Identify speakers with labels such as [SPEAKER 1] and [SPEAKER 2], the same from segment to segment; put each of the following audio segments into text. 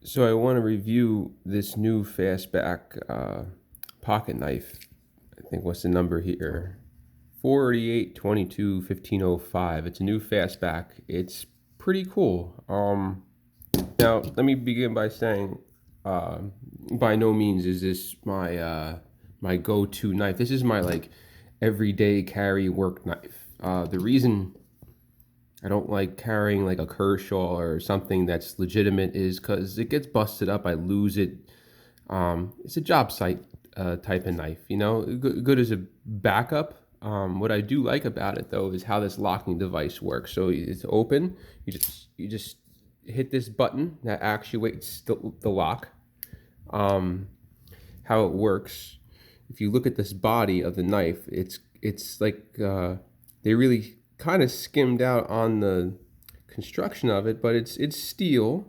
[SPEAKER 1] So I want to review this new fastback pocket knife. I think what's the number here? 4822 1505. It's a new fastback. It's pretty cool. Now let me begin by saying, uh, by no means is this my go-to knife. This is my like everyday carry work knife. The reason I don't like carrying like a Kershaw or something that's legitimate is because it gets busted up. I lose it. It's a job site type of knife, good as a backup. What I do like about it though is how this locking device works. So it's open. You just hit this button that actuates the lock. How it works. If you look at this body of the knife, it's like they really kind of skimmed out on the construction of it, but it's steel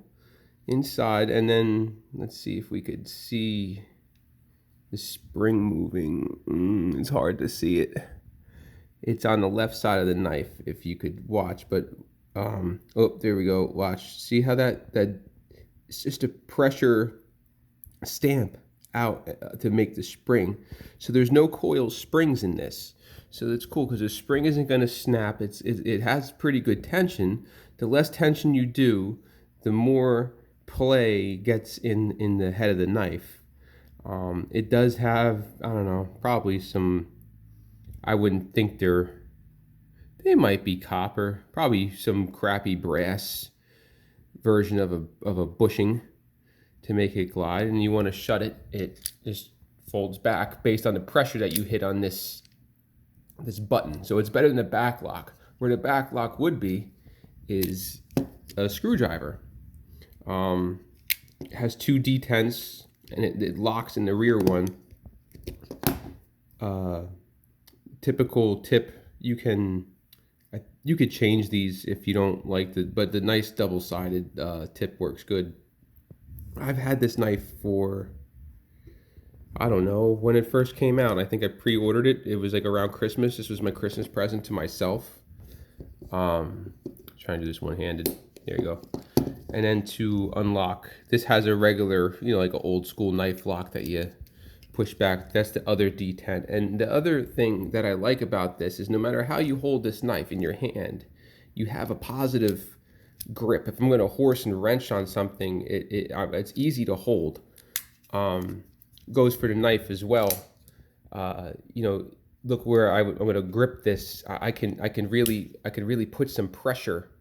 [SPEAKER 1] inside. And then let's see if we could see the spring moving. It's hard to see it. It's on the left side of the knife if you could watch, but oh, there we go. Watch. See how that it's just a pressure stamp out to make the spring. So there's no coil springs in this. So that's cool because the spring isn't going to snap. It has pretty good tension. The less tension you do, the more play gets in the head of the knife. It does have, I don't know, probably some, I wouldn't think they might be copper, probably some crappy brass version of a bushing to make it glide. And you want to shut it, it just folds back based on the pressure that you hit on this button. So it's better than the back lock. Where the back lock would be is a screwdriver. It has two detents and it locks in the rear one. Typical tip, you could change these if you don't like but the nice double-sided tip works good. I've had this knife for, I don't know, when it first came out. I think I pre-ordered it. It was like around Christmas. This was my Christmas present to myself. Trying to do this one-handed. There you go. And then to unlock, this has a regular, like an old school knife lock that you push back. That's the other detent. And the other thing that I like about this is no matter how you hold this knife in your hand, you have a positive grip. If I'm going to horse and wrench on something, it's easy to hold. Goes for the knife as well. Look where I'm going to grip this. I can really put some pressure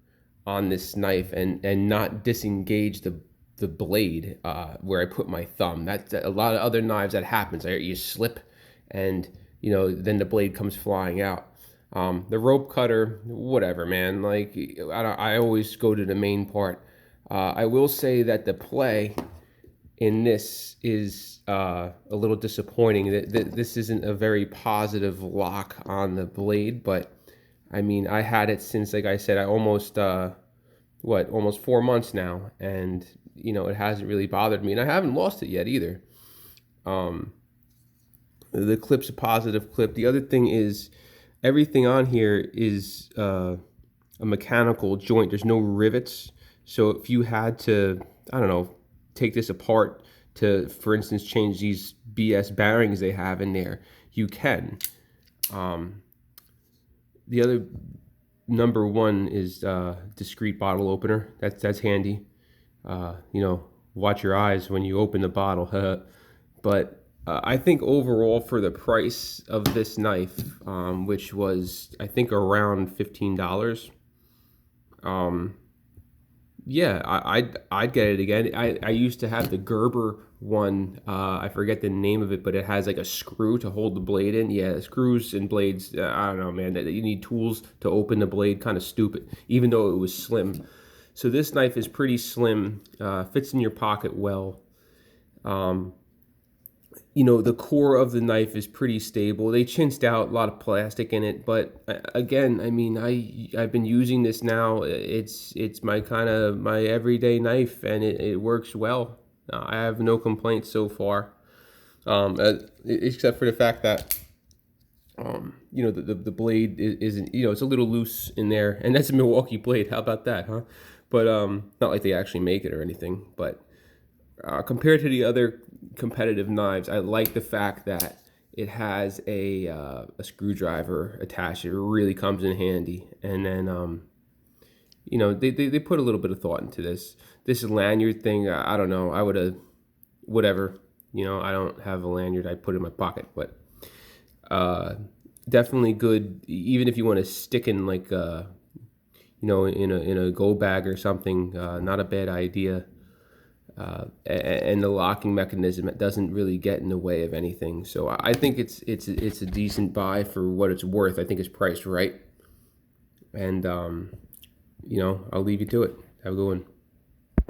[SPEAKER 1] on this knife and not disengage the blade where I put my thumb. That's a lot of other knives that happens. You slip, and then the blade comes flying out. The rope cutter, whatever, man. Like I always go to the main part. I will say that the play in this is a little disappointing. That this isn't a very positive lock on the blade, but I mean, I had it since, like I said, I almost almost 4 months now, and it hasn't really bothered me, and I haven't lost it yet either. The clip's a positive clip. The other thing is everything on here is a mechanical joint. There's no rivets. So if you had to, I don't know, take this apart to, for instance, change these BS bearings they have in there, you can. The other number one is discreet bottle opener. That's handy. Watch your eyes when you open the bottle. But I think overall for the price of this knife, which was I think around $15, yeah, I'd get it again. I used to have the Gerber one. I forget the name of it, but it has like a screw to hold the blade in. Yeah, screws and blades. I don't know, man. You need tools to open the blade. Kind of stupid, even though it was slim. So this knife is pretty slim. Fits in your pocket well. The core of the knife is pretty stable. They chinsed out a lot of plastic in it, but again, I mean, I've been using this now. It's my my everyday knife, and it works well. I have no complaints so far, except for the fact that the blade isn't, it's a little loose in there, and that's a Milwaukee blade. How about that, huh? But not like they actually make it or anything, but Compared to the other competitive knives, I like the fact that it has a screwdriver attached. It really comes in handy. And then they put a little bit of thought into this lanyard thing. I don't know. I would have whatever. I don't have a lanyard. I put it in my pocket, but uh, definitely good. Even if you want to stick in like in a go bag or something, not a bad idea. And the locking mechanism, it doesn't really get in the way of anything. So I think it's a decent buy for what it's worth. I think it's priced right, and I'll leave you to it. Have a good one.